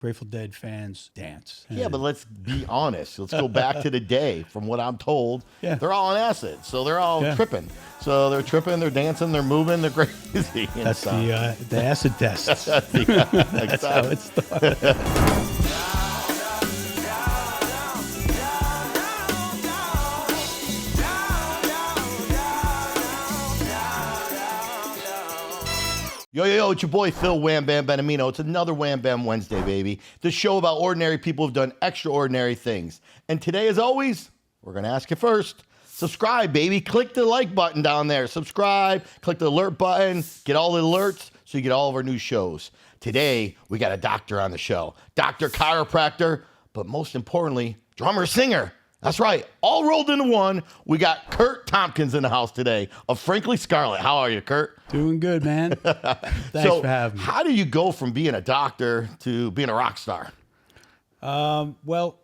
Grateful Dead fans dance. Yeah, but let's be honest. Let's go back to the day. From what I'm told, Yeah. they're all on acid, so they're all tripping. So they're tripping, they're dancing, they're moving, they're crazy. That's the acid test. That's how it started. Yo, it's your boy Phil Wham Bam Benamino. It's another Wham Bam Wednesday, baby. The show about ordinary people who've done extraordinary things. And today, as always, we're going to ask you first. Subscribe, baby. Click the like button down there. Subscribe. Click the alert button. Get all the alerts so you get all of our new shows. Today, we got a doctor on the show. Doctor Chiropractor, but most importantly, drummer-singer. That's right. All rolled into one. We got Kurt Thompkins in the house today of Frankly Scarlet. How are you, Kurt? Doing good, man. Thanks for having me. How do you go from being a doctor to being a rock star? Well,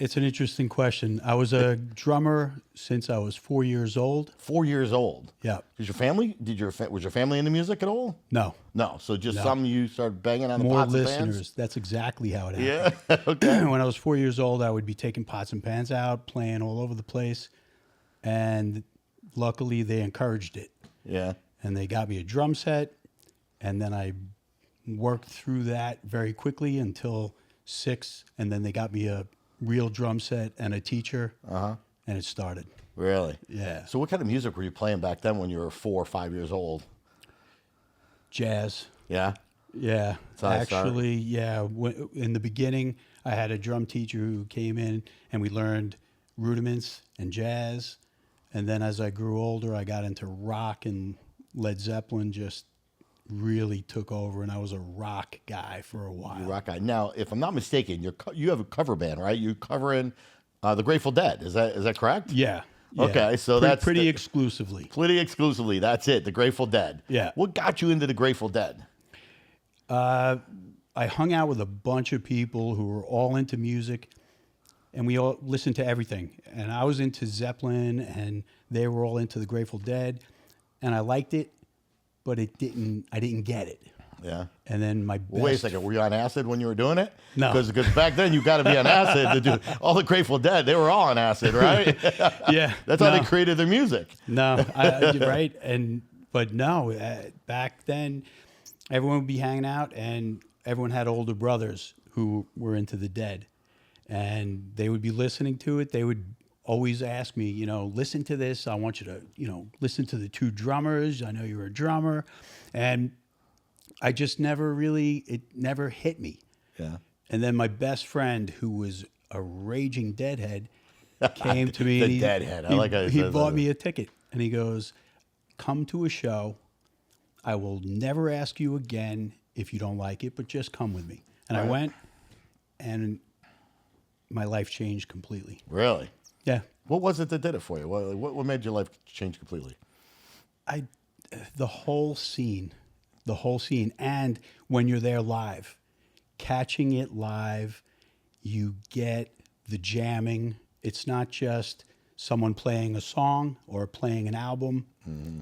it's an interesting question. I was a drummer since I was 4 years old. 4 years old. Yeah. Was your family into music at all? No. No. So just some you started banging on the More pots listeners. and pans? That's exactly how it happened. Yeah. Okay. When I was 4 years old, I would be taking pots and pans out, playing all over the place. And luckily, they encouraged it. Yeah. And they got me a drum set. And then I worked through that very quickly until 6. And then they got me a real drum set and a teacher. And it started. Really? Yeah. So what kind of music were you playing back then when you were 4 or 5 years old? Jazz. Yeah? Yeah. That's how it started? Actually, yeah. In the beginning, I had a drum teacher who came in and we learned rudiments and jazz. And then as I grew older, I got into rock, and Led Zeppelin just really took over, and I was a rock guy for a while. You're a rock guy. Now, if I'm not mistaken, you have a cover band, right? You're covering the Grateful Dead. Is that correct? Yeah. Okay, so that's pretty exclusively. Pretty exclusively. That's it, the Grateful Dead. Yeah. What got you into the Grateful Dead? I hung out with a bunch of people who were all into music, and we all listened to everything. And I was into Zeppelin, and they were all into the Grateful Dead, and I liked it, but I didn't get it. Yeah. And then my best... Well, wait a second. Were you on acid when you were doing it? No. Because back then you got to be on acid to do all the Grateful Dead. They were all on acid, right? Yeah. That's how they created their music. No, right? But no, back then everyone would be hanging out, and everyone had older brothers who were into the Dead, and they would be listening to it. They would always ask me, listen to this. I want you to, listen to the two drummers. I know you're a drummer. And I just it never hit me. Yeah. And then my best friend, who was a raging Deadhead, came to me. The Deadhead. I like how he bought me a ticket, and he goes, "Come to a show. I will never ask you again if you don't like it, but just come with me." And I went, and my life changed completely. Really? Yeah. What was it that did it for you? What made your life change completely? The whole scene. And when you're there live, catching it live, you get the jamming. It's not just someone playing a song or playing an album. Mm-hmm.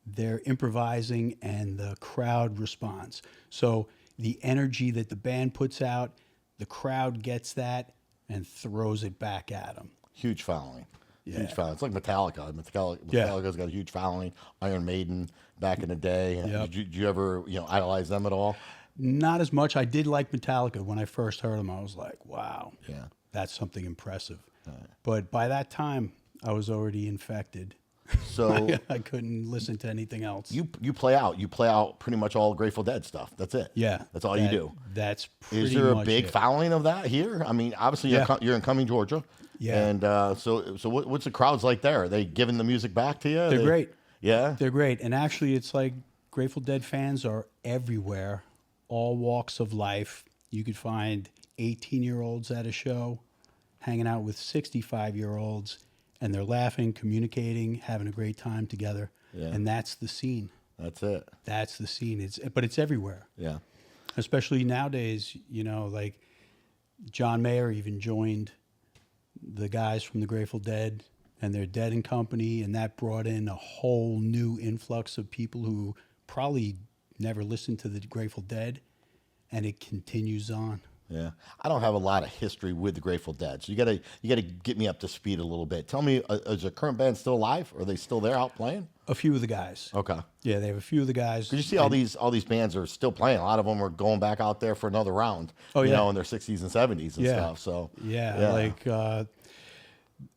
They're improvising, and the crowd responds. So the energy that the band puts out, the crowd gets that and throws it back at them. Huge following. Yeah. Huge following. It's like Metallica. Metallica's got a huge following. Iron Maiden back in the day. Yep. Did you ever idolize them at all? Not as much. I did like Metallica. When I first heard them, I was like, wow, yeah, that's something impressive. But by that time, I was already infected. So I couldn't listen to anything else. You play out. You play out pretty much all Grateful Dead stuff. That's it. Yeah. That's all you do. That's pretty much Is there a big it. following of that here? I mean, obviously you're in Cumming, Georgia. Yeah. And so what's the crowds like there? Are they giving the music back to you? They're great. Yeah. They're great. And actually, it's like Grateful Dead fans are everywhere, all walks of life. You could find 18-year-olds at a show hanging out with 65-year-olds, and they're laughing, communicating, having a great time together. Yeah. And that's the scene. That's it. That's the scene. But it's everywhere. Yeah. Especially nowadays, like John Mayer even joined the guys from the Grateful Dead and their Dead and Company, and that brought in a whole new influx of people who probably never listened to the Grateful Dead, and it continues on. Yeah, I don't have a lot of history with the Grateful Dead, so you gotta get me up to speed a little bit. Tell me, is the current band still alive? Are they still there out playing? A few of the guys. Okay. Yeah, they have a few of the guys. Because you see all these bands are still playing. A lot of them are going back out there for another round. Oh, you yeah. know, in their 60s and 70s and Yeah. stuff. So Yeah, like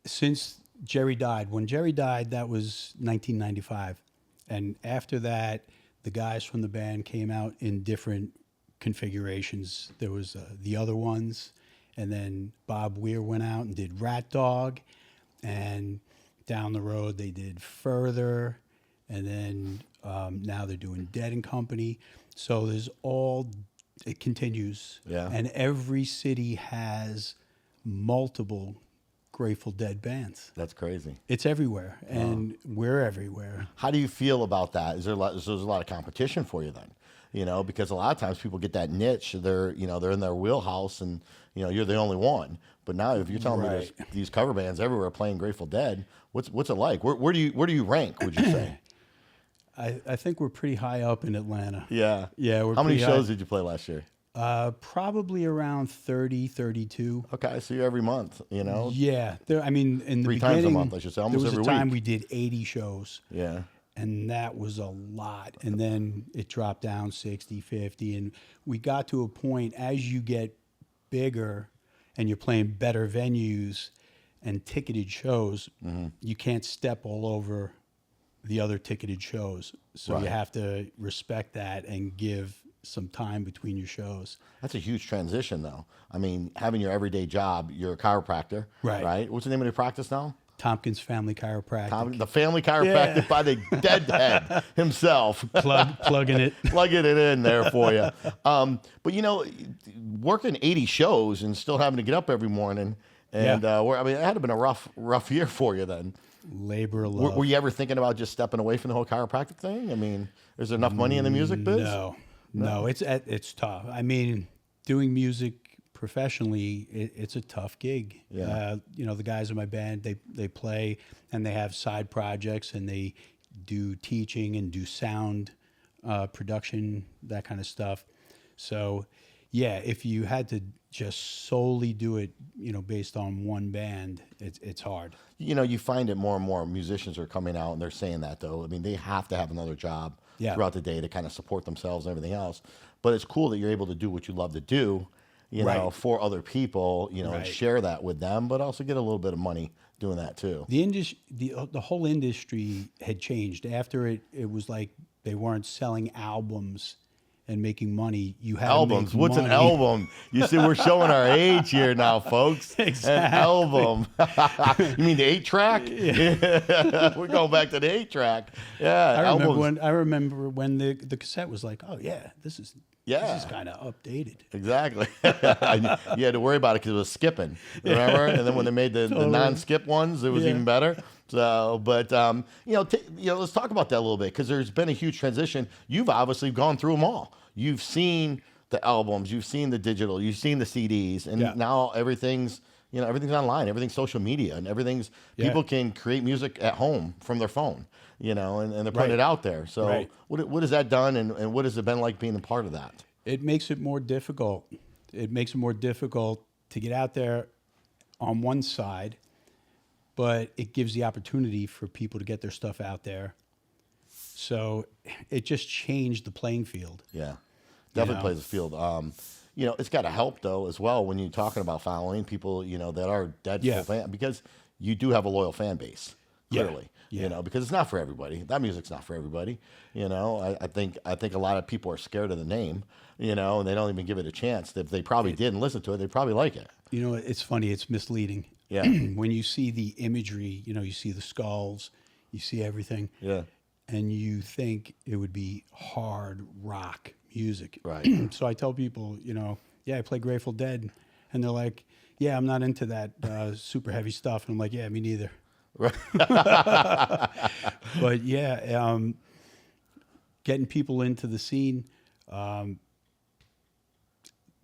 since Jerry died. When Jerry died, that was 1995. And after that, the guys from the band came out in different configurations. There was the other ones, and then Bob Weir went out and did Rat Dog, and down the road they did Further, and then now they're doing Dead and Company. So it continues. Yeah. And every city has multiple Grateful Dead bands. that's crazy. It's everywhere, and we're everywhere. How do you feel about that? Is there there's a lot of competition for you then? You know, because a lot of times people get that niche. They're in their wheelhouse, and you're the only one. But now, if you're telling me there's these cover bands everywhere playing Grateful Dead, what's it like? Where do you rank? Would you say? I think we're pretty high up in Atlanta. Yeah. Yeah, we're How many pretty high. shows did you play last year? Probably around 30, 32. Okay, so you're every month. Yeah, in the Three times a beginning, month, I should say, almost there was every a time week. we did 80 shows, Yeah. and that was a lot. And then it dropped down 60, 50, and we got to a point as you get bigger and you're playing better venues and ticketed shows, you can't step all over the other ticketed shows. So Right. you have to respect that and give some time between your shows. That's a huge transition, though. I mean, having your everyday job, you're a chiropractor, Right. What's the name of your practice now? Tompkins Family Chiropractic. The family chiropractic by the Deadhead himself. Plugging it. Plugging it in there for you. But working 80 shows and still having to get up every morning, and Yeah. it had to been a rough year for you then. Labor of love. Were you ever thinking about just stepping away from the whole chiropractic thing? I mean, is there enough money in the music biz? No, it's tough. I mean, doing music professionally, it's a tough gig. Yeah. The guys in my band, they play and they have side projects and they do teaching and do sound production, that kind of stuff. So, yeah, if you had to just solely do it, based on one band, it's hard. You find it more and more musicians are coming out and they're saying that, though. I mean, they have to have another job throughout the day to kind of support themselves and everything else. But it's cool that you're able to do what you love to do, Right. for other people, and Right. share that with them, but also get a little bit of money doing that too. The whole industry had changed after it was like they weren't selling albums and making money. You had Albums. To make What's money. an album? You see, we're showing our age here now, folks. Exactly. An album. You mean the 8-track? Yeah. We're going back to the 8-track. Yeah. I remember when the cassette was like, oh yeah, this is kind of updated. Exactly. You had to worry about it because it was skipping, remember? And then when they made the non-skip ones, it was even better. So, but let's talk about that a little bit because there's been a huge transition. You've obviously gone through them all. You've seen the albums, you've seen the digital, you've seen the CDs, and now everything's online, everything's social media, and people can create music at home from their phone, and they're putting it out there. So what has that done, and what has it been like being a part of that? It makes it more difficult. It makes it more difficult to get out there on one side, but it gives the opportunity for people to get their stuff out there. So it just changed the playing field. Yeah, definitely plays a field. It's got to help though as well when you're talking about following people, that are Dead fan, because you do have a loyal fan base, clearly. Yeah. Because it's not for everybody. That music's not for everybody. I think a lot of people are scared of the name, and they don't even give it a chance. If they probably did and listen to it, they'd probably like it. It's funny. It's misleading. Yeah. When you see the imagery, you see the skulls, you see everything. Yeah. And you think it would be hard rock music. Right. So I tell people, I play Grateful Dead. And they're like, yeah, I'm not into that super heavy stuff. And I'm like, yeah, me neither. Right. But yeah, getting people into the scene,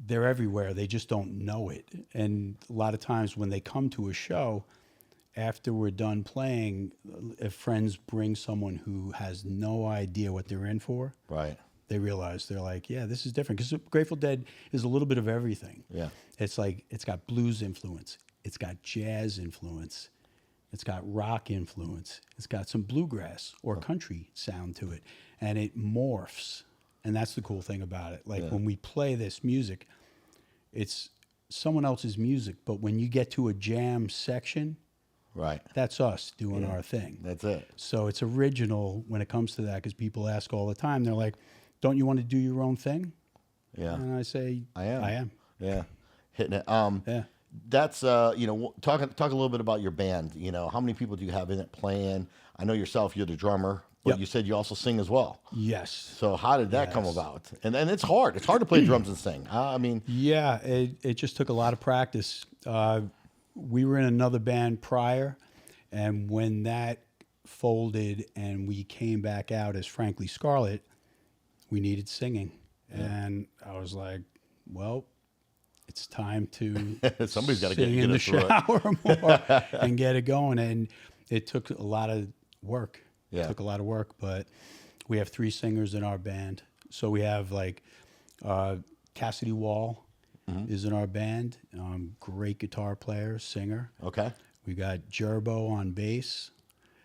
they're everywhere. They just don't know it. And a lot of times when they come to a show, after we're done playing, if friends bring someone who has no idea what they're in for, Right. they realize, they're like, yeah, this is different, because Grateful Dead is a little bit of everything. Yeah. It's like, it's got blues influence, it's got jazz influence, it's got rock influence, it's got some bluegrass or country sound to it, and it morphs. And that's the cool thing about it. Like when we play this music, it's someone else's music, but when you get to a jam section, Right. that's us doing our thing. That's it. So it's original when it comes to that, because people ask all the time. They're like, "Don't you want to do your own thing?" Yeah. And I say, I am. I am. Yeah. Hitting it. Yeah. That's talk a little bit about your band. How many people do you have in it playing? I know yourself, you're the drummer, but Yep. you said you also sing as well. Yes. So how did that come Yes. about? And it's hard. It's hard to play drums and sing. Yeah, it just took a lot of practice. We were in another band prior, and when that folded and we came back out as Frankly Scarlet, we needed singing. And I was like, well, it's time to Somebody's got to sing get in the us through it. shower more and get it going. And it took a lot of work. Yeah. It took a lot of work, but we have 3 singers in our band. So we have like Cassidy Wall is in our band. Great guitar player, singer. Okay. We got Gerbo on bass.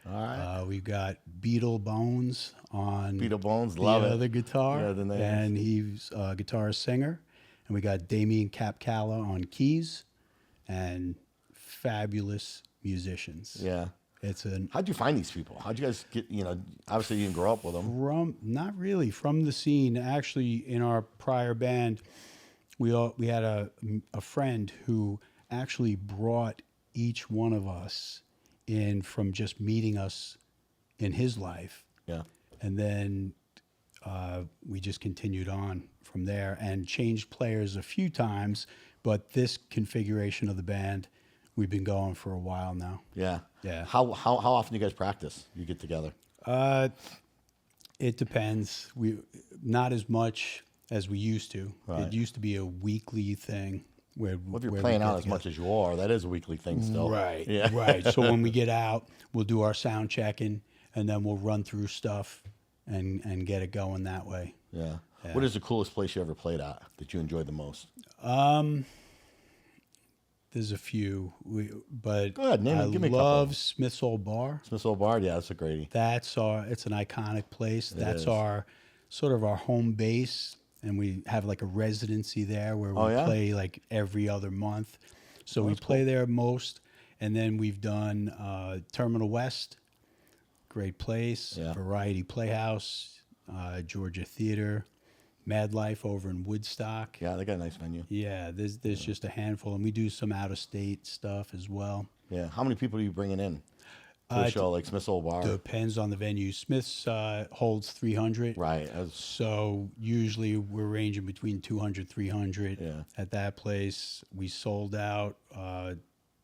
All right. We've got Beetle Bones on Beetle Bones, the love it. other guitar, Yeah, the names. and he's a guitarist singer. And we got Damien Capcala on keys, and fabulous musicians. Yeah. It's an How'd you find these people? How'd you guys get? Obviously you didn't grow up with them. not really from the scene. Actually, in our prior band, we had a friend who actually brought each one of us in from just meeting us in his life. Yeah. And then we just continued on from there and changed players a few times. But this configuration of the band, we've been going for a while now. Yeah. Yeah. How often do you guys practice? You get together? It depends. We not as much as we used to. Right. It used to be a weekly thing. Where Well, if you're where we playing get out as together. much as you are, that is a weekly thing still. Right. Yeah. Right. So when we get out, we'll do our sound checking, and then we'll run through stuff and get it going that way. Yeah. What is the coolest place you ever played at that you enjoyed the most? There's a few, but Go ahead, name it. I Give me a couple. love Smith's Old Bar. Smith's Old Bar? Yeah, that's a greatie. It's an iconic place. That's is. our sort of our home base, and we have like a residency there where we Oh, yeah? play like every other month. So we play there most, and then we've done Terminal West, great place, Yeah. Variety Playhouse, Georgia Theater, Mad Life over in Woodstock. Yeah, they got a nice venue. Yeah, there's just a handful, and we do some out of state stuff as well. Yeah. How many people are you bringing in to a show like Smith's Old Bar? Depends on the venue. Smith's holds 300. Right. So usually we're ranging between 200, 300 Yeah. at that place. We sold out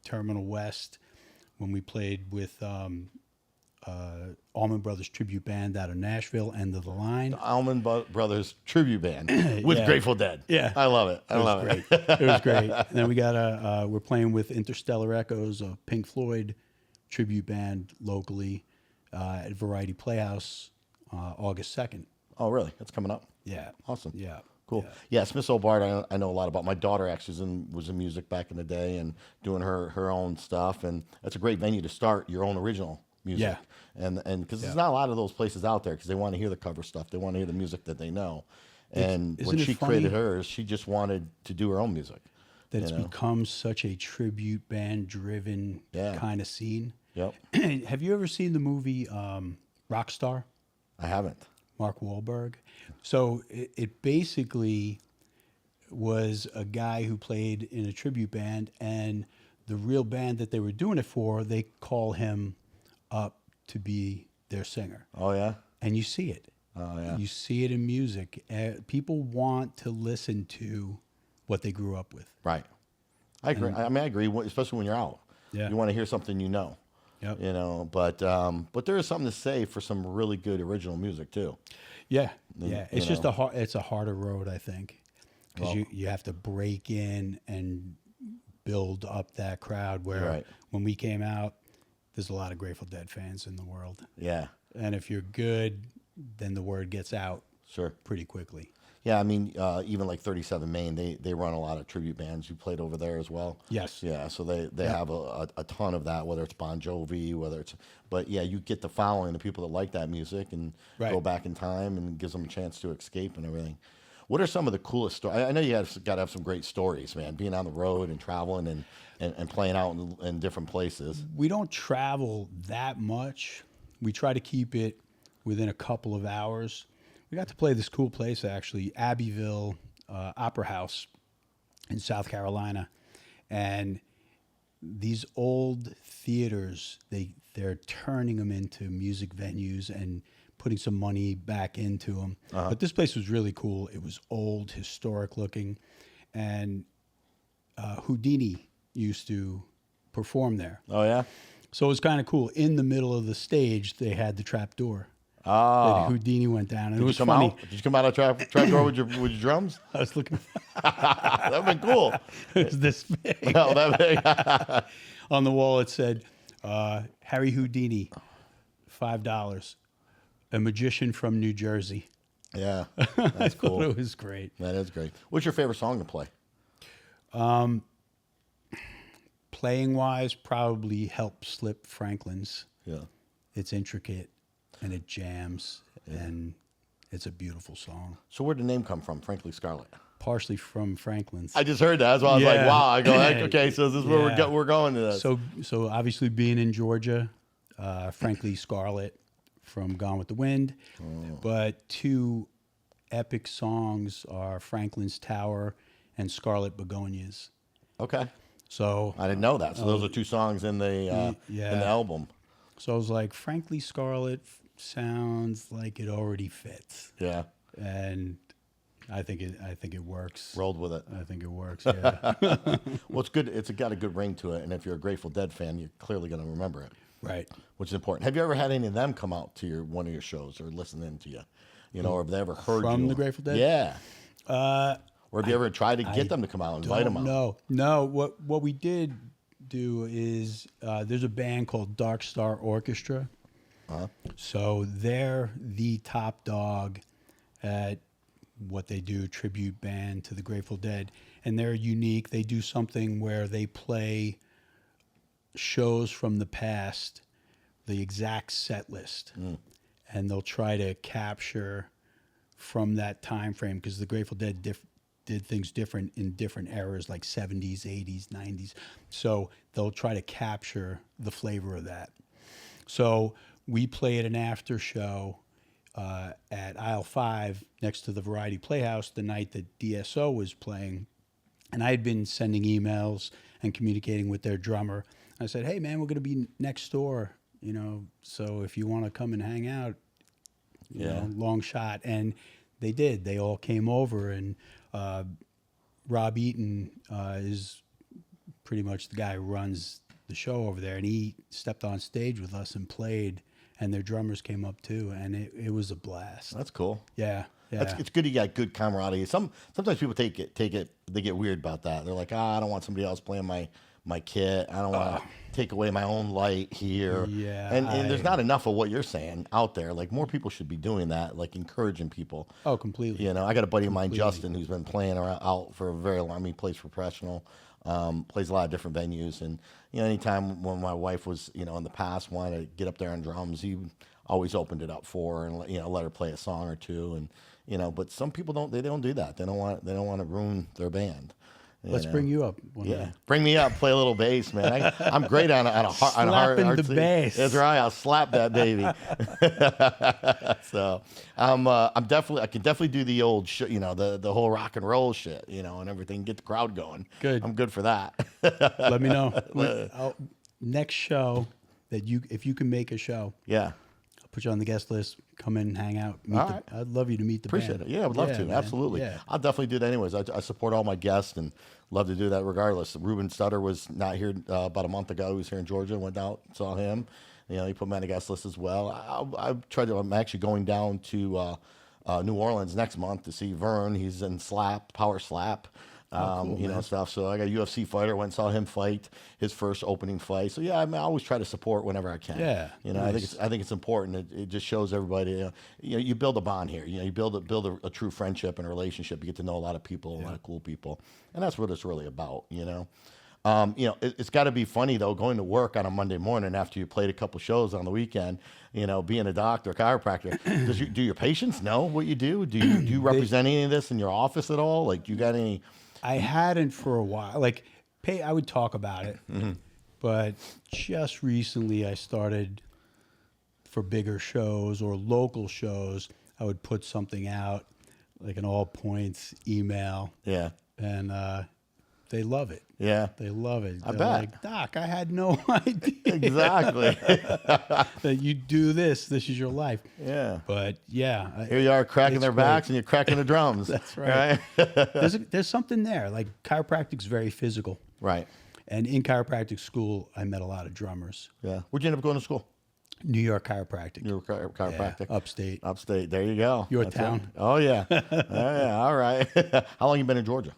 Terminal West when we played with Allman Brothers Tribute Band out of Nashville, End of the Line. Allman Brothers Tribute Band with Yeah. Grateful Dead. Yeah. I love it. I love Great. it. It was great. And then we got we're playing with Interstellar Echoes, a Pink Floyd tribute band locally at Variety Playhouse, August 2nd. Oh, really? That's coming up. Yeah. Awesome. Yeah. Cool. Yeah. Yeah, Smith's Old Bar, I know a lot about. My daughter actually was in music back in the day and doing her own stuff. And that's a great venue to start your own original music. Yeah. And because there's not a lot of those places out there because they want to hear the cover stuff. They want to hear the music that they know. And when Isn't it she funny created hers, she just wanted to do her own music. that it's you know? become such a tribute band driven Yeah. kind of scene? Yep. Have you ever seen the movie Rockstar? I haven't. Mark Wahlberg. So it basically was a guy who played in a tribute band, and the real band that they were doing it for, they call him up to be their singer. Oh, yeah? And you see it. Oh, yeah. You see it in music. People want to listen to what they grew up with. Right. I agree. I mean, I agree, especially when you're out. Yeah. You want to hear something you know. Yep. You know, but there is something to say for some really good original music too. Yeah, yeah. It's you just know. it's a harder road, I think, because Well- you have to break in and build up that crowd. Where Right. when we came out, there's a lot of Grateful Dead fans in the world, Yeah. and if you're good, then the word gets out. Sure. pretty quickly. Yeah, I mean, even like 37 Main, they run a lot of tribute bands. You played over there as well. Yes. Yeah, so they have a ton of that, whether it's Bon Jovi, but yeah, you get the following, the people that like that music and Right. go back in time and gives them a chance to escape and everything. What are some of the coolest stories? I know you got to have some great stories, man, being on the road and traveling and playing out in different places. We don't travel that much. We try to keep it within a couple of hours. We got to play this cool place, actually, Abbeville Opera House in South Carolina. And these old theaters, they're turning them into music venues and putting some money back into them. But this place was really cool. It was old, historic looking. And Houdini used to perform there. Oh, yeah? So it was kind of cool. In the middle of the stage, they had the trap door. Oh. That Houdini went down. And it was Come funny. out? Did you come out of trap door with your drums? I was looking. That'd been cool. It was this big. Oh, that big. On the wall, it said, Harry Houdini, $5. A magician from New Jersey. Yeah, that's cool. It was great. That is great. What's your favorite song to play? Playing wise, probably Help Slip Franklin's. Yeah. It's intricate and it jams and it's a beautiful song. So where'd the name come from, Frankly Scarlet? Partially from Franklin's. I just heard that. That's why I was like, Yeah. wow. I go, okay, so this is where Yeah. we're going to this. So obviously being in Georgia, Frankly Scarlet from Gone with the Wind, but two epic songs are Franklin's Tower and Scarlet Begonias. Okay. So I didn't know that. So those are two songs in the yeah. in the album. So I was like, Frankly Scarlet sounds like it already fits, Yeah. and I think it works. Rolled with it. I think it works. Yeah. Well, it's good. It's got a good ring to it. And if you're a Grateful Dead fan, you're clearly going to remember it. Right. Which is important. Have you ever had any of them come out to one of your shows or listen in to you? You know, or have they ever heard From you? the Grateful Dead? Yeah. Or have you ever tried to get them to come out, invite them out? No. What we did do is there's a band called Dark Star Orchestra. So they're the top dog at what they do, tribute band to the Grateful Dead, and they're unique. They do something where they play shows from the past, the exact set list, and they'll try to capture from that time frame, because the Grateful Dead did things different in different eras, like 70s, 80s, 90s. So they'll try to capture the flavor of that. So we played an after show at Aisle 5 next to the Variety Playhouse the night that DSO was playing. And I had been sending emails and communicating with their drummer. I said, hey, man, we're going to be next door, so if you want to come and hang out, you know, long shot. And they did. They all came over, and Rob Eaton is pretty much the guy who runs the show over there, and he stepped on stage with us and played, and their drummers came up too, and it was a blast. That's cool. Yeah. It's good you got good camaraderie. Sometimes people take it, they get weird about that. They're like, I don't want somebody else playing my kit. I don't want to take away my own light here. Yeah. And there's not enough of what you're saying out there. Like, more people should be doing that, like encouraging people. Oh, completely. I got a buddy of mine, Justin, who's been playing out for a very long. He plays professional, plays a lot of different venues, and anytime when my wife was in the past wanted to get up there on drums, he always opened it up for her and let her play a song or two, and but some people don't do that. They don't want to ruin their band. Let's bring you up. Bring me up, play a little bass, man. I'm great on a hard the bass. That's right. I'll slap that baby. So I can definitely do the old the whole rock and roll shit, and everything. Get the crowd going. Good. I'm good for that. Let me know. Next show if you can make a show. Yeah. Put you on the guest list. Come in and hang out. I'd love you to meet the Appreciate band. it. Yeah, I would love to. Man. Absolutely. Yeah. I'll definitely do that anyways. I support all my guests and love to do that regardless. Ruben Stutter was not here about a month ago. He was here in Georgia. Went out, saw him. He put me on the guest list as well. I'm actually going down to New Orleans next month to see Vern. He's in Power Slap. Cool, you know, man. stuff. So I got a UFC fighter, went and saw him fight his first opening fight. So yeah, I mean, I always try to support whenever I can. Yeah, you know, nice. I think it's important. It just shows everybody, you know, you build a bond here. You know, you build a true friendship and a relationship. You get to know a lot of people, a lot of cool people, and that's what it's really about. You know. You know, it's got to be funny though, going to work on a Monday morning after you played a couple shows on the weekend. You know, being a doctor, chiropractor. Do your patients know what you do? Do you represent any of this in your office at all? Like, do you got any? I hadn't for a while. Like, I would talk about it, but just recently I started for bigger shows or local shows. I would put something out, like an all points email. Yeah. And they love it. Yeah. They love it. They're bet. like, Doc, I had no idea Exactly. that you do this. This is your life. Yeah. But yeah, Here you are cracking it's their great. backs and you're cracking the drums. That's right. There's something there. Like, chiropractic's very physical. Right. And in chiropractic school, I met a lot of drummers. Yeah. Where'd you end up going to school? New York Chiropractic. You were chiropractic. Yeah, upstate. Upstate. There you go. Your That's town. it. Oh yeah. Oh yeah. All right. How long you been in Georgia?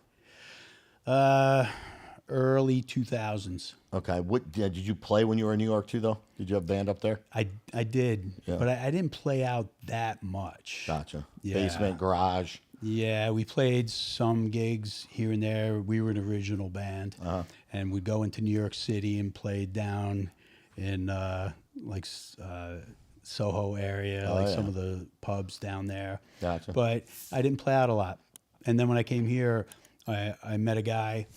Early 2000s. Okay. What did you play when you were in New York too, though? Did you have band up there? I did, Yeah. but I didn't play out that much. Gotcha. Yeah. Basement, garage. Yeah, we played some gigs here and there. We were an original band, and we'd go into New York City and play down in Soho area, like some of the pubs down there. Gotcha. But I didn't play out a lot. And then when I came here, I met a guy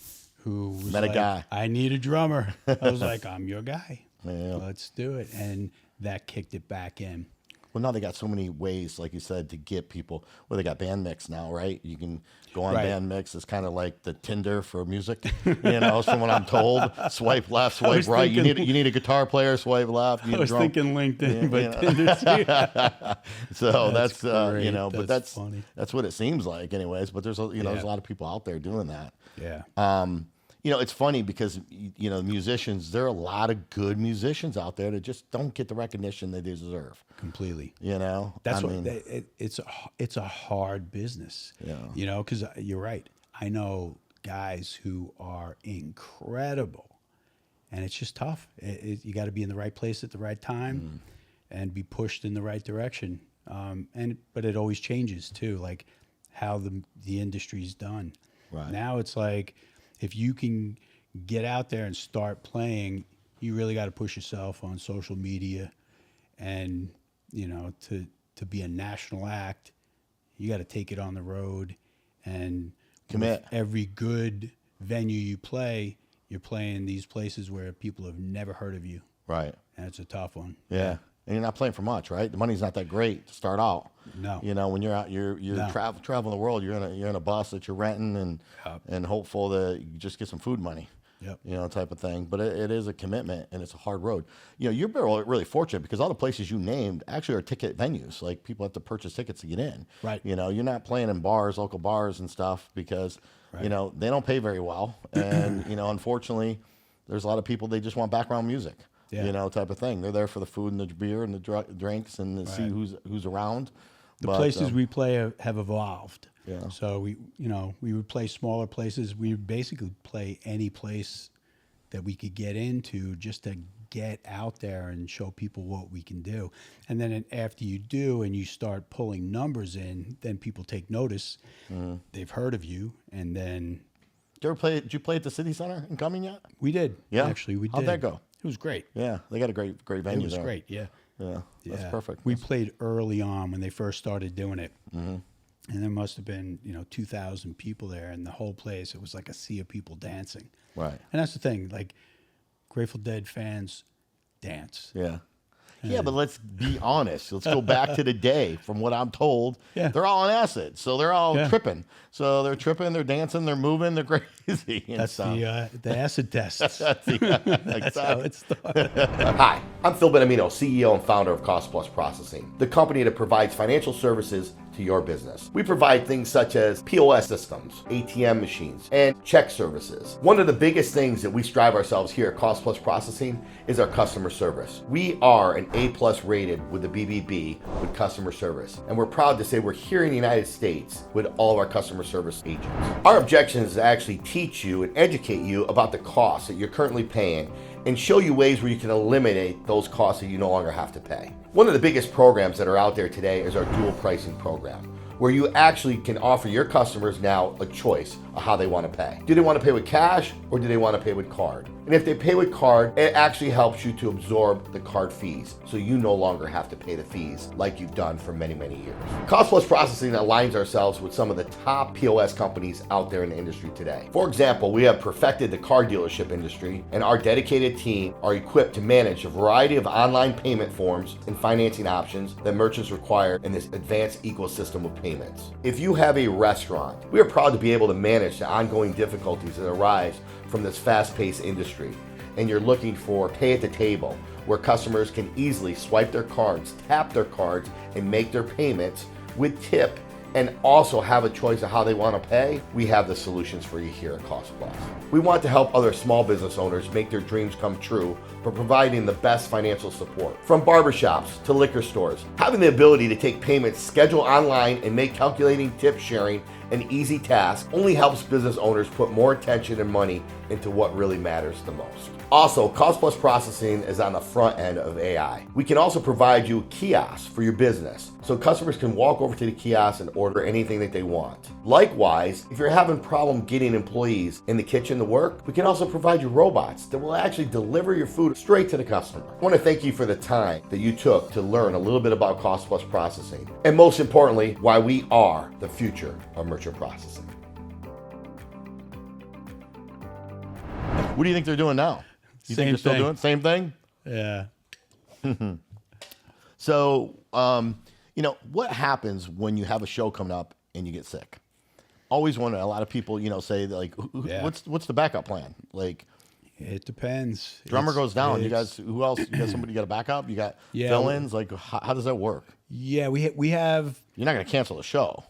who was Met a like, guy. I need a drummer. I was like, I'm your guy. Yeah. Let's do it. And that kicked it back in. Well, now they got so many ways, like you said, to get people. Well, they got Band Mix now, right? You can go on Right. Band Mix. It's kind of like the Tinder for music, you know, from what I'm told. Swipe left, swipe was right. thinking- You need a guitar player. Swipe left. You need I was a drum. thinking LinkedIn, Yeah, but you know. Tinder too. So That's that's you great. know, but That's that's funny. that's what it seems like, anyways. But there's there's a lot of people out there doing that. Yeah. You know, it's funny because you know, musicians. There are a lot of good musicians out there that just don't get the recognition they deserve. Completely. You know, That's I what mean, it's a hard business. Yeah. You know, because you're right. I know guys who are incredible, and it's just tough. You got to be in the right place at the right time, and be pushed in the right direction. But it always changes too, like how the industry's done. Right. Now it's like, if you can get out there and start playing, you really got to push yourself on social media, and you know, to be a national act, you got to take it on the road, and Commit. with every good venue you play, you're playing these places where people have never heard of you, right. and it's a tough one. Yeah. And you're not playing for much, right? The money's not that great to start out. No. You know, when you're out, you're No. traveling the world. You're in a bus that you're renting and hopeful that you just get some food money. Yep. You know, type of thing. But it is a commitment and it's a hard road. You know, you're really fortunate because all the places you named actually are ticket venues. Like, people have to purchase tickets to get in. Right. You know, you're not playing in bars, local bars and stuff, because you know, they don't pay very well. And you know, unfortunately, there's a lot of people, they just want background music. Yeah. You know, type of thing. They're there for the food and the beer and the drinks and to see who's around. The places we play have evolved. Yeah. So we would play smaller places. We would basically play any place that we could get into, just to get out there and show people what we can do. And then after you do and you start pulling numbers in, then people take notice. They've heard of you, and then Did you play at the City Center in Cumming yet? we did. Yeah? Actually, we did. How'd that go? It was great. Yeah, they got a great venue It was there. great. Yeah. Yeah, that's Yeah. perfect. We played early on when they first started doing it. And there must have been, 2,000 people there, and the whole place, it was like a sea of people dancing. Right. And that's the thing, like, Grateful Dead fans dance. Yeah. Yeah, but let's be honest. Let's go back to the day. From what I'm told, Yeah. they're all on acid, so they're all Yeah. tripping. So they're tripping, they're dancing, they're moving, they're crazy. And That's stuff. the acid tests. That's how it started. Hi, I'm Phil Benamino, CEO and founder of Cost Plus Processing, the company that provides financial services to to your business. We provide things such as POS systems, ATM machines, and check services. One of the biggest things that we strive ourselves here at Cost Plus Processing is our customer service. We are an A+ rated with the BBB with customer service, and we're proud to say we're here in the United States with all of our customer service agents. Our objective is to actually teach you and educate you about the costs that you're currently paying and show you ways where you can eliminate those costs that you no longer have to pay. One of the biggest programs that are out there today is our dual pricing program, where you actually can offer your customers now a choice of how they want to pay. Do they want to pay with cash or do they want to pay with card? And if they pay with card, it actually helps you to absorb the card fees, so you no longer have to pay the fees like you've done for many, many years. Cost Plus Processing aligns ourselves with some of the top POS companies out there in the industry today. For example, we have perfected the car dealership industry, and our dedicated team are equipped to manage a variety of online payment forms and financing options that merchants require in this advanced ecosystem of payments. If you have a restaurant, we are proud to be able to manage the ongoing difficulties that arise from this fast-paced industry, and you're looking for pay at the table, where customers can easily swipe their cards, tap their cards, and make their payments with tip, and also have a choice of how they want to pay, we have the solutions for you here at Cost Plus. We want to help other small business owners make their dreams come true by providing the best financial support. From barbershops to liquor stores, having the ability to take payments, schedule online, and make calculating tip sharing an easy task only helps business owners put more attention and money into what really matters the most. Also, Cost Plus Processing is on the front end of AI. We can also provide you kiosks for your business, so customers can walk over to the kiosk and order anything that they want. Likewise, if you're having problem getting employees in the kitchen to work, we can also provide you robots that will actually deliver your food straight to the customer. I want to thank you for the time that you took to learn a little bit about Cost Plus Processing, and most importantly, why we are the future of merchant processing. What do you think they're doing now? You think they're still doing the same thing? Yeah. So, what happens when you have a show coming up and you get sick? Always wonder. A lot of people, say like, what's the backup plan? Like, it depends. Drummer goes down. You guys, who else? You got somebody? You got a backup? You got fill-ins? Like, how does that work? Yeah, we have. You're not going to cancel the show.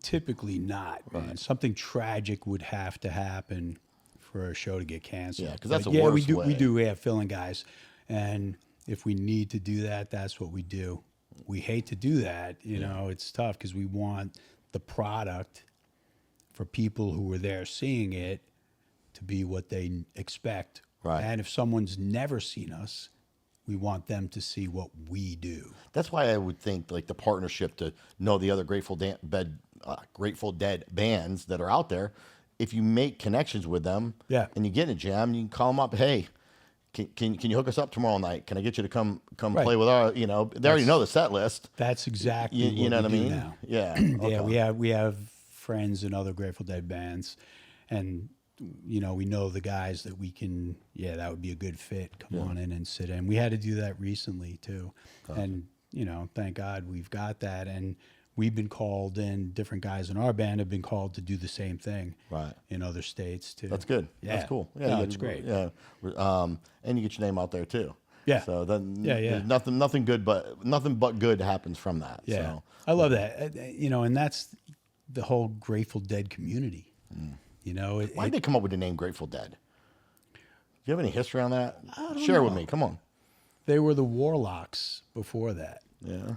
Typically not. Man. Right. Something tragic would have to happen for a show to get canceled. Yeah, because that's the worst way. We have fill-in guys, and if we need to do that, that's what we do. We hate to do that. You know, it's tough because we want the product for people who are there seeing it to be what they expect. Right. And if someone's never seen us, we want them to see what we do. That's why I would think like the partnership to know the other Grateful Dead bands that are out there. If you make connections with them, and you get in a jam, you can call them up. Hey, can you hook us up tomorrow night? Can I get you to come play with our? They already know the set list. That's exactly you know what I mean. Now. Yeah, okay. Yeah. We have friends in other Grateful Dead bands, and we know the guys that we can. Yeah, that would be a good fit. Come on in and sit in. We had to do that recently too, and thank God we've got that. And we've been called in. Different guys in our band have been called to do the same thing, in other states too. That's good. Yeah, that's cool. Yeah, that's great. Yeah, and you get your name out there too. Yeah. So then, there's nothing but good happens from that. Yeah, so. I love that. And that's the whole Grateful Dead community. Why did they come up with the name Grateful Dead? Do you have any history on that? Share with me. Come on. They were the Warlocks before that. Yeah.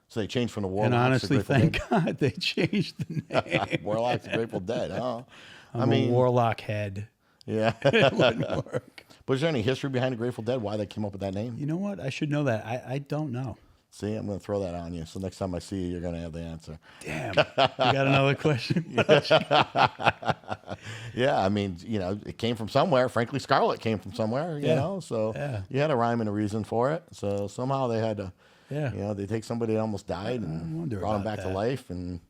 So they changed from the Warlocks. And honestly, to thank Dead? God they changed the name. Warlocks to Grateful Dead. Oh, I'm a Warlock head. Yeah. It wouldn't work. But is there any history behind the Grateful Dead? Why they came up with that name? You know what? I should know that. I don't know. See, I'm going to throw that on you. So next time I see you, you're going to have the answer. Damn. You got another question? Yeah, I mean, it came from somewhere. Frankly Scarlet came from somewhere, you know. So you had a rhyme and a reason for it. So somehow they had to, they take somebody that almost died and brought them back to life. And,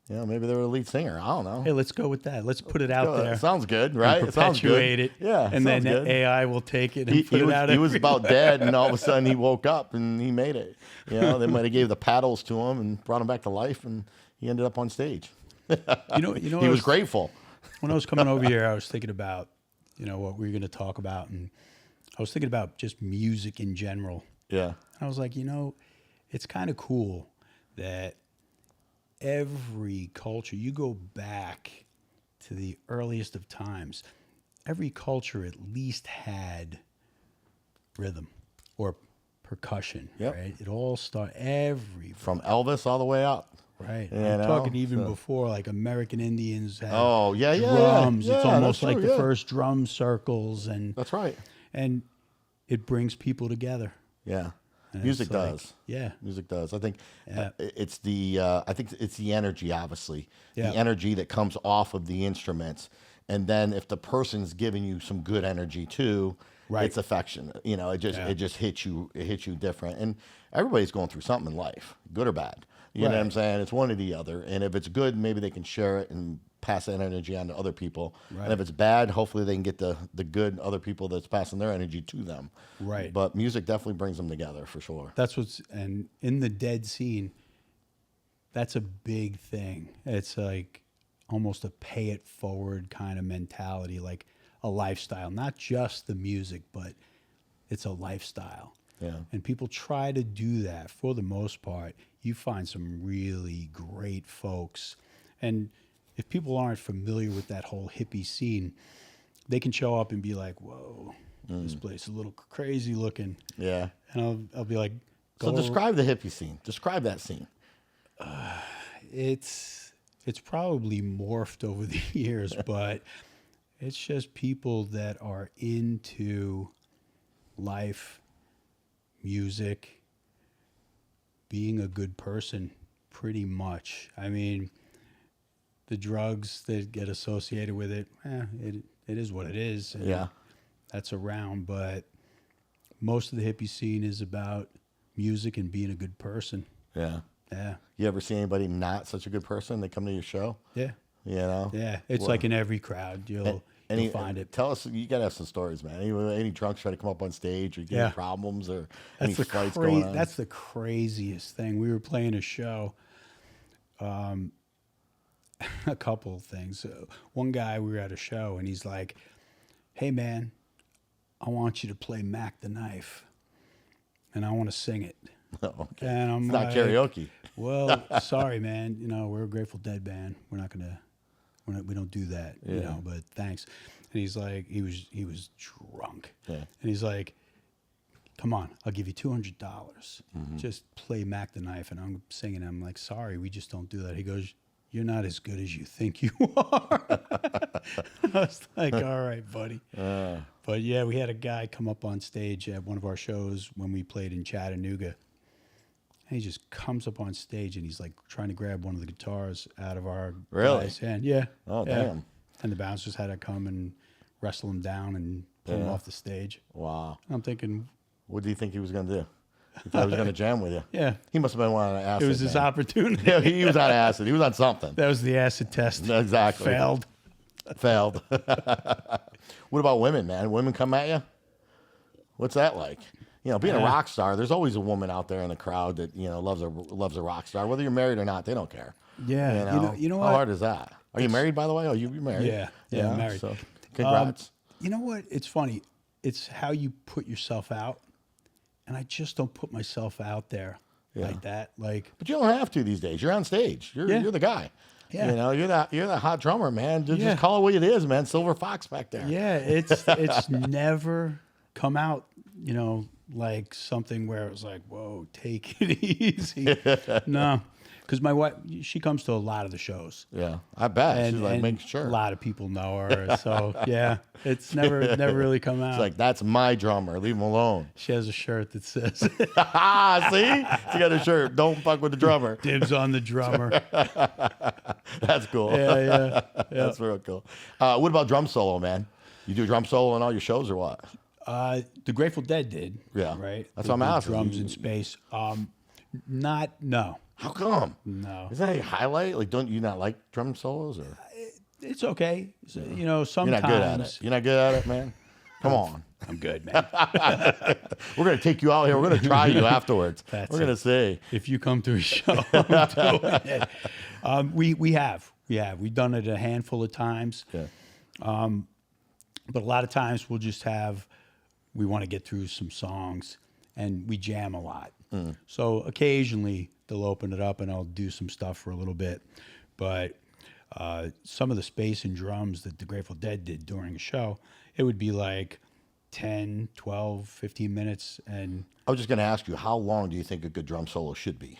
maybe they were the lead singer. I don't know. Hey, let's go with that. Let's put it out there. It sounds good, right? It sounds good. It. Yeah. And then good. AI will take it and put it out. He was about dead, and all of a sudden he woke up and he made it. They might have gave the paddles to him and brought him back to life, and he ended up on stage. He was grateful. When I was coming over here, I was thinking about, what we were going to talk about, and I was thinking about just music in general. Yeah. And I was like, it's kind of cool that every culture, you go back to the earliest of times, every culture at least had rhythm or percussion, Yep. right? It all started From Elvis all the way up. right. You I'm know, talking even so- before, like American Indians had Oh, yeah, yeah, yeah. drums. It's Yeah, almost that's like true, the yeah. first drum circles, and That's right. it brings people together. Yeah. And Music it's like, does. yeah. Music does. I think Yeah. it's the I think it's the energy, obviously, Yeah. the energy that comes off of the instruments, and then if the person's giving you some good energy too, Right. it's affection. You know, it just hits you. It hits you different, and everybody's going through something in life, good or bad. You know what I'm Right. saying? It's one or the other, and if it's good, maybe they can share it and pass that energy on to other people. Right. And if it's bad, hopefully they can get the good other people that's passing their energy to them. Right. But music definitely brings them together for sure. That's and in the Dead scene, that's a big thing. It's like almost a pay it forward kind of mentality, like a lifestyle, not just the music, but it's a lifestyle. Yeah. And people try to do that for the most part. You find some really great folks. And if people aren't familiar with that whole hippie scene, they can show up and be like, whoa, this place is a little crazy looking. Yeah. And I'll be like, So go describe the hippie scene. Describe that scene. it's probably morphed over the years, but it's just people that are into life, music, being a good person, pretty much. I mean, the drugs that get associated with it, it is what it is. And Yeah. that's around, but most of the hippie scene is about music and being a good person. Yeah. Yeah. You ever see anybody not such a good person? They come to your show, Yeah. you know? Yeah. It's Well, like in every crowd. You'll find it. Tell us, you got to have some stories, man. Any drunks try to come up on stage or get Yeah. any problems or That's any the fights going on? That's the craziest thing. We were playing a show. A couple of things. One guy, we were at a show, and he's like, "Hey, man, I want you to play Mac the Knife, and I want to sing it." Okay. And I'm It's like, not karaoke. "Well, sorry, man. You know, we're a Grateful Dead band. We don't do that. You Yeah. know, but thanks." And he's like, he was drunk, Yeah. and he's like, "Come on, I'll give you $200. Just play Mac the Knife." And I'm singing. I'm like, "Sorry, we just don't do that." He goes, "You're not as good as you think you are." I was like, "All right, buddy." But yeah, we had a guy come up on stage at one of our shows when we played in Chattanooga. And he just comes up on stage and he's like trying to grab one of the guitars out of our Really? guy's hand. Yeah. Oh, yeah. damn. And the bouncers had to come and wrestle him down and pull him Yeah. off the stage. Wow. I'm thinking, What do you think he was going to do? He thought he was going to jam with you. yeah, He must have been on acid. it was his man. opportunity. Yeah, he was on acid. He was on something. That was the acid test. Exactly. Failed. Failed. What about women, man? Women come at you? What's that like? You know, being a Yeah. rock star, there's always a woman out there in the crowd that, you know, loves a rock star. Whether you're married or not, they don't care. Yeah. You know what? How hard is that? Are you married, by the way? Oh, you're married? Yeah, I'm married. So, congrats. You know what? It's funny. It's how you put yourself out. And I just don't put myself out there like that. Like, But you don't have to these days. You're on stage. You're the guy. Yeah. You know, you're the hot drummer, man. Just Yeah. call it what it is, man. Silver Fox back there. yeah, it's never come out, you know, like something where it was like, whoa, take it easy. No, because my wife, she comes to a lot of the shows. Yeah, I bet. She's like, and make sure. a lot of people know her. So yeah, it's never really come out. It's like, that's my drummer. Leave him alone. She has a shirt that says See? She got a shirt. Don't fuck with the drummer. "Dibs on the drummer." That's cool. Yeah. That's real cool. What about drum solo, man? You do drum solo on all your shows or what? The Grateful Dead did. Yeah. Right. That's The what I'm asking. Drums in space. No. How come? No. Is that a highlight? Like, don't you not like drum solos? Or It's okay. So, you know, you're sometimes not good at it? You're not good at it, man? Come on. I'm good, man. We're going to take you out here. We're going to try you afterwards. That's We're going to see. If you come to a show, I'm doing it. We have. We've done it a handful of times. Yeah. But a lot of times we want to get through some songs and we jam a lot. So occasionally they'll open it up and I'll do some stuff for a little bit. But some of the space and drums that the Grateful Dead did during a show, it would be like 10, 12, 15 minutes. And I was just going to ask you, how long do you think a good drum solo should be?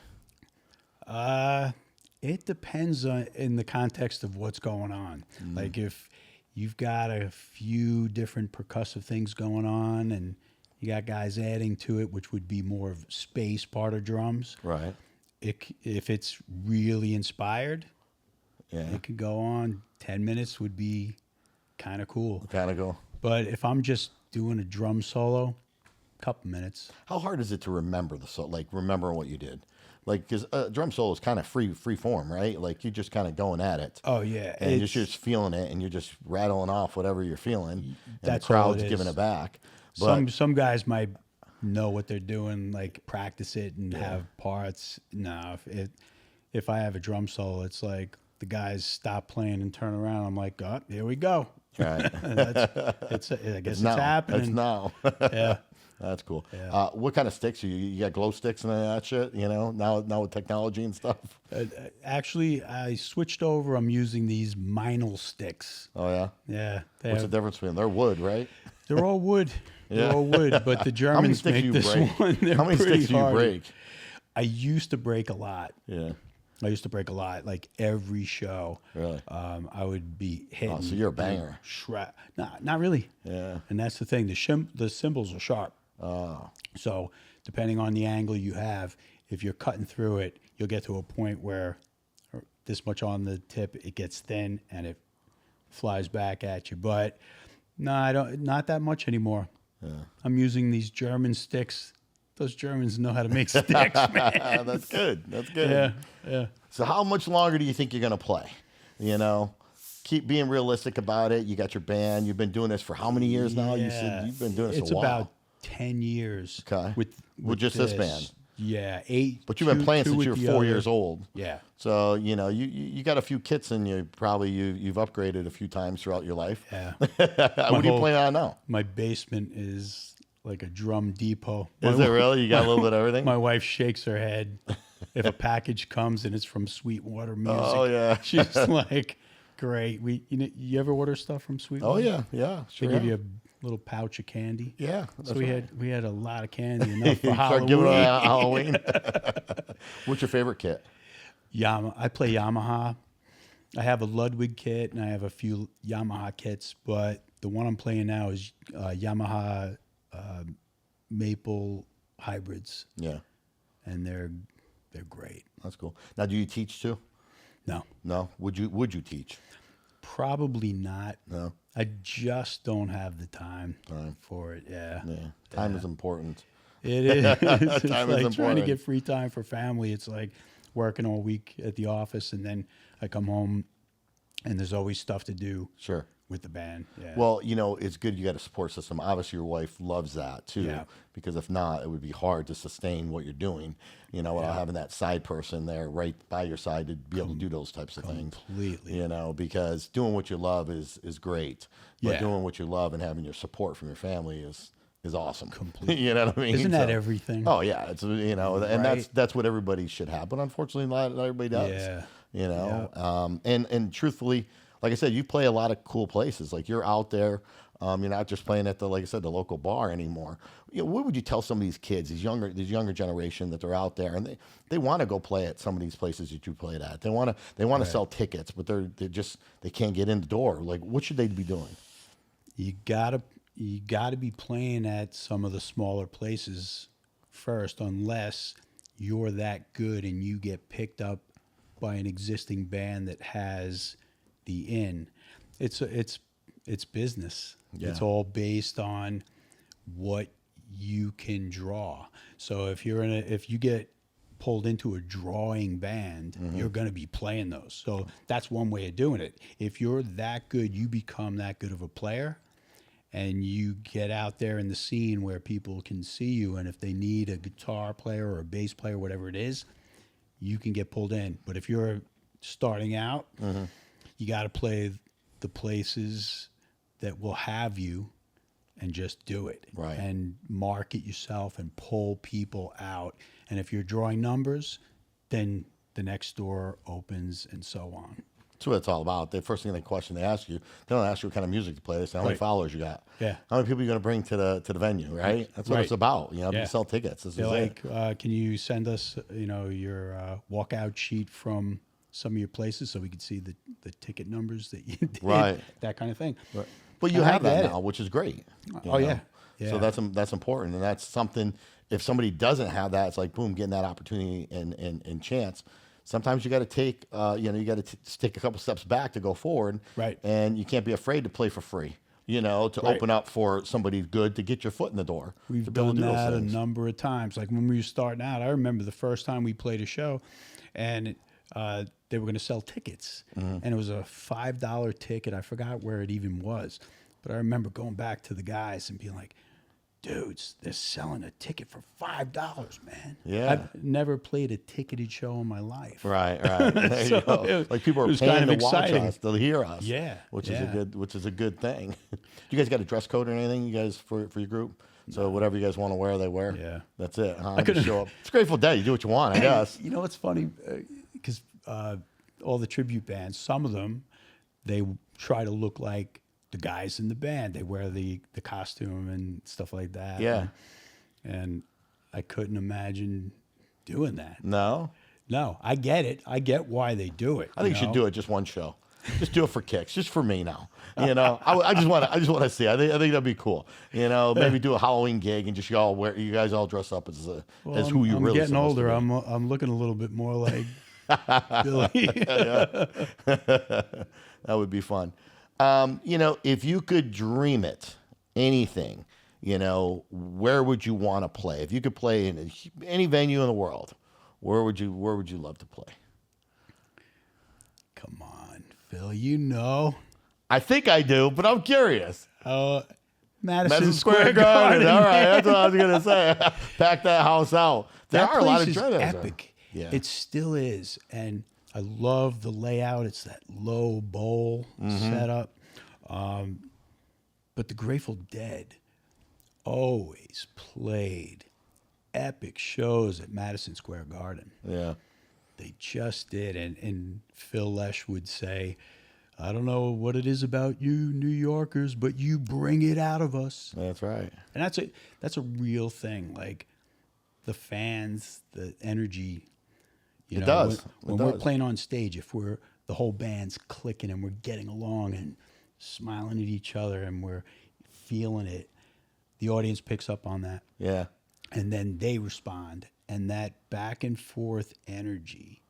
it depends on in the context of what's going on. Like if you've got a few different percussive things going on and you got guys adding to it, which would be more of space part of drums. Right. If it's really inspired, Yeah. it could go on. 10 minutes would be kind of cool. Kind of go. But if I'm just doing a drum solo, couple minutes. How hard is it to remember the solo? Like remember what you did? Like, because drum solo is kind of free form, right? Like you're just kind of going at it. Oh yeah, And you're just feeling it, and you're just rattling off whatever you're feeling, and That's the all crowd's it giving is. it back. But Some guys might know what they're doing, like practice it and have parts. No, if I have a drum solo, it's like the guys stop playing and turn around. I'm like, oh, here we go. right, I guess it's happening. It's now. Yeah. That's cool. Yeah. What kind of sticks? You got glow sticks and that shit? You know, now with technology and stuff. Actually, I switched over. I'm using these Meinl sticks. Oh yeah. Yeah, What's the difference between they're wood, right? they're all wood. Yeah. They're all wood, but the Germans sticks do make you this break? one. They're How many pretty sticks do you hardy. break? I used to break a lot. Yeah. I used to break a lot, like every show. Really? I would be hitting. Oh, so you're a banger. Nah, not really. Yeah. And that's the thing. The cymbals are sharp. Oh. So depending on the angle you have, if you're cutting through it, you'll get to a point where this much on the tip, it gets thin and it flies back at you. But no, I don't. Not that much anymore. Yeah. I'm using these German sticks. Those Germans know how to make sticks, man. That's good. That's good. Yeah, yeah. So how much longer do you think you're gonna play? You know, keep being realistic about it. You got your band. You've been doing this for how many years now? You said you've been doing this It's a while. about 10 years. Okay. With just this band? Yeah, 8. But you've been playing two since with you were the 4 other. years old. Yeah. So you know you got a few kits and you've upgraded a few times throughout your life. Yeah. What are you playing on now? My basement is like a drum depot. Is it really? You got a little bit of everything? My wife shakes her head if a package comes and it's from Sweetwater Music. Oh, yeah. She's like, "Great. You ever order stuff from Sweetwater?" Oh yeah, yeah. They Sure. give you a little pouch of candy. Yeah. So we had a lot of candy, enough for Start giving Halloween. it out Halloween. What's your favorite kit? I play Yamaha. I have a Ludwig kit and I have a few Yamaha kits, but the one I'm playing now is Yamaha Maple hybrids, Yeah, and they're great. that's cool. Now, do you teach too? No, No. Would you teach? probably not. No. I just don't have the time for it. Yeah, Yeah. Time is important. it is. It's Time is like trying to important. get free time for family. It's like working all week at the office, and then I come home, and there's always stuff to do. Sure. With the band, yeah. Well, you know, it's good you got a support system. Obviously, your wife loves that too, Yeah. because if not, it would be hard to sustain what you're doing, you know, without having that side person there right by your side to be able to do those types of things. Completely. You know, because doing what you love is great, but Yeah. doing what you love and having your support from your family is awesome. Completely. You know what I mean? Isn't that everything? Oh yeah, it's you know, and Right? that's what everybody should have, but unfortunately, not everybody does. Yeah. You know, and truthfully, like I said, you play a lot of cool places. Like you're out there. You're not just playing at like I said, the local bar anymore. You know, what would you tell some of these kids, this younger generation, that they're out there and they want to go play at some of these places that you played at. They want to sell tickets, but they can't get in the door. Like, what should they be doing? You gotta be playing at some of the smaller places first, unless you're that good and you get picked up by an existing band that has the in. It's business. Yeah. It's all based on what you can draw. So if you get pulled into a drawing band, you're going to be playing those. So that's one way of doing it. If you're that good, you become that good of a player, and you get out there in the scene where people can see you, and if they need a guitar player or a bass player, whatever it is, you can get pulled in. But if you're starting out, you got to play the places that will have you and just do it. Right. And market yourself and pull people out. And if you're drawing numbers, then the next door opens and so on. That's what it's all about. The first thing they ask you, they don't ask you what kind of music to play. They say how many followers you got. Yeah. How many people are you going to bring to the venue, right? That's what it's about. You know, you sell tickets. This They're is like, can you send us, your walkout sheet from some of your places so we can see the ticket numbers that you did, that kind of thing. Right. But you have that now, which is great. Oh, yeah. So that's important, and that's something. If somebody doesn't have that, it's like boom, getting that opportunity and chance. Sometimes you got to take, you got to take a couple steps back to go forward, right? And you can't be afraid to play for free, to open up for somebody good to get your foot in the door. We've done that a number of times. Like when we were starting out, I remember the first time we played a show, and they were going to sell tickets, and it was a $5 ticket. I forgot where it even was, but I remember going back to the guys and being like, dudes, they're selling a ticket for $5, man. Yeah. I've never played a ticketed show in my life. Right. There you go. Like people are paying to watch us, to hear us. Yeah. Which is a good thing. You guys got a dress code or anything, you guys, for your group? So whatever you guys want to wear, they wear. Yeah. That's it. Huh? Just show up. It's Grateful Dead. You do what you want, I guess. You know what's funny? Because all the tribute bands, some of them, they try to look like the guys in the band. They wear the costume and stuff like that. Yeah. And I couldn't imagine doing that. No, I get it. I get why they do it. I think you should do it just one show. Just do it for kicks, just for me now. I just want to see. I think that'd be cool. Maybe do a Halloween gig and just you guys all dress up as who you I'm really. I'm getting older. I'm looking a little bit more like Billy. That would be fun. If you could dream it, anything, where would you want to play? If you could play in any venue in the world, where would you love to play? Come on, Phil. I think I do, but I'm curious. Madison Square Garden. All right, that's what I was gonna say. Pack that house out. There are a lot of dreadheads. Epic. Yeah. It still is, and I love the layout. It's that low bowl setup. But the Grateful Dead always played epic shows at Madison Square Garden. Yeah. They just did. And Phil Lesh would say, I don't know what it is about you New Yorkers, but you bring it out of us. That's right. And that's a real thing. Like the fans, the energy. It does. When we're playing on stage, if the whole band's clicking and we're getting along and smiling at each other and we're feeling it, the audience picks up on that. Yeah. And then they respond. And that back and forth energy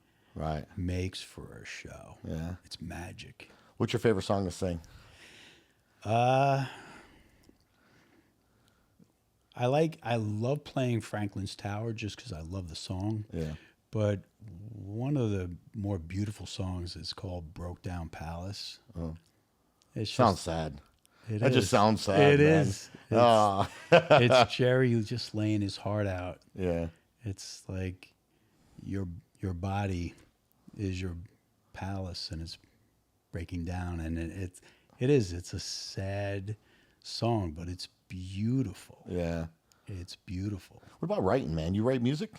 makes for a show. Yeah. It's magic. What's your favorite song to sing? I love playing Franklin's Tower just because I love the song. Yeah. But one of the more beautiful songs is called Broke Down Palace. Oh. It sounds sad. That just sounds sad. It is. It's Jerry just laying his heart out. Yeah. It's like your body is your palace and it's breaking down, and it's a sad song, but it's beautiful. Yeah. It's beautiful. What about writing, man? You write music?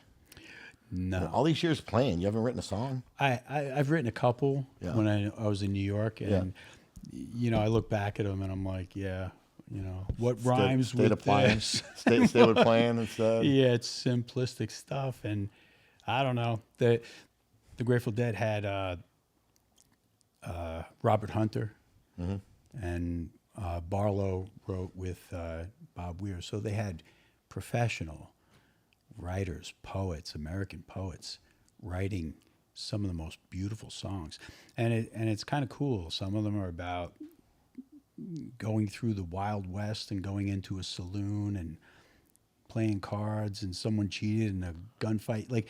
No. All these years playing, you haven't written a song? I've written a couple when I was in New York, and I look back at them and I'm like, what rhymes with this? Stay with playing instead. Yeah, it's simplistic stuff, and I don't know. The Grateful Dead had Robert Hunter, and Barlow wrote with Bob Weir, so they had professional writers, poets, American poets, writing some of the most beautiful songs, and it's kind of cool. Some of them are about going through the Wild West and going into a saloon and playing cards, and someone cheated in a gunfight. Like,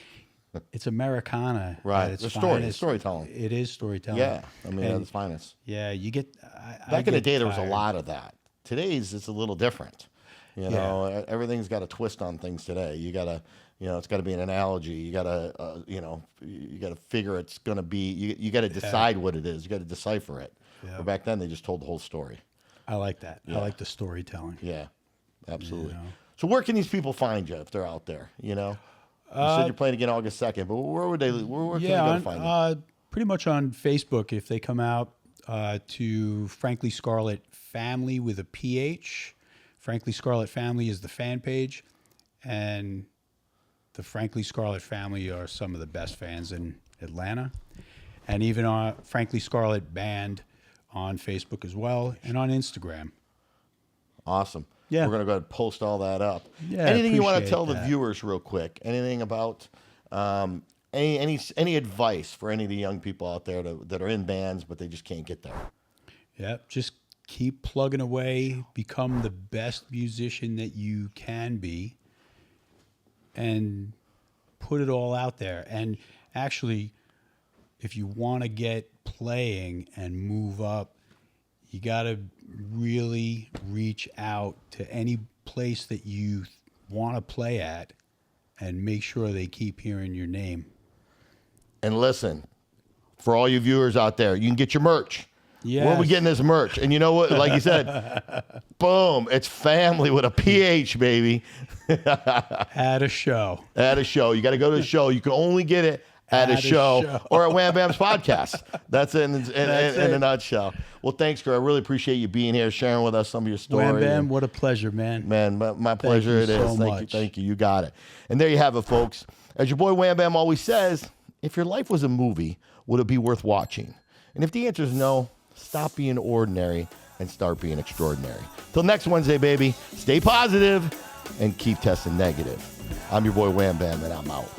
it's Americana, right? It's storytelling. It is storytelling. Yeah, I mean, at its finest. Yeah, you get. Back in the day, there was a lot of that. Today's it's a little different. Everything's got a twist on things today. You gotta, it's got to be an analogy. You gotta, you gotta figure it's gonna be. You gotta decide what it is. You gotta decipher it. Yeah. But back then, they just told the whole story. I like that. Yeah. I like the storytelling. Yeah, absolutely. So where can these people find you if they're out there? You said you're playing again August 2nd, but where can they go to find you? Pretty much on Facebook. If they come out to Frankly Scarlet Family with a PH, Frankly Scarlet Family is the fan page, and the Frankly Scarlet Family are some of the best fans in Atlanta, and even on Frankly Scarlet Band on Facebook as well, and on Instagram. Awesome. Yeah. We're going to go ahead and post all that up. Yeah, Anything you want to appreciate tell that. the viewers real quick? Anything about any advice for any of the young people out there that are in bands but they just can't get there? Yeah, just keep plugging away, become the best musician that you can be, and put it all out there. And actually, if you want to get playing and move up, you got to really reach out to any place that you want to play at and make sure they keep hearing your name. And listen, for all you viewers out there, you can get your merch. Yes. Where are we getting this merch? And you know what? Like you said, boom, it's family with a PH, baby. At a show. At a show. You got to go to the show. You can only get it at a show or at Wham Bam's podcast. That's it in a nutshell. Well, thanks, Kurt. I really appreciate you being here, sharing with us some of your story. Wham Bam, what a pleasure, man. Man, my pleasure it is. Thank you. You got it. And there you have it, folks. As your boy Wham Bam always says, if your life was a movie, would it be worth watching? And if the answer is no, stop being ordinary and start being extraordinary. Till next Wednesday, baby, stay positive and keep testing negative. I'm your boy Wham Bam, and I'm out.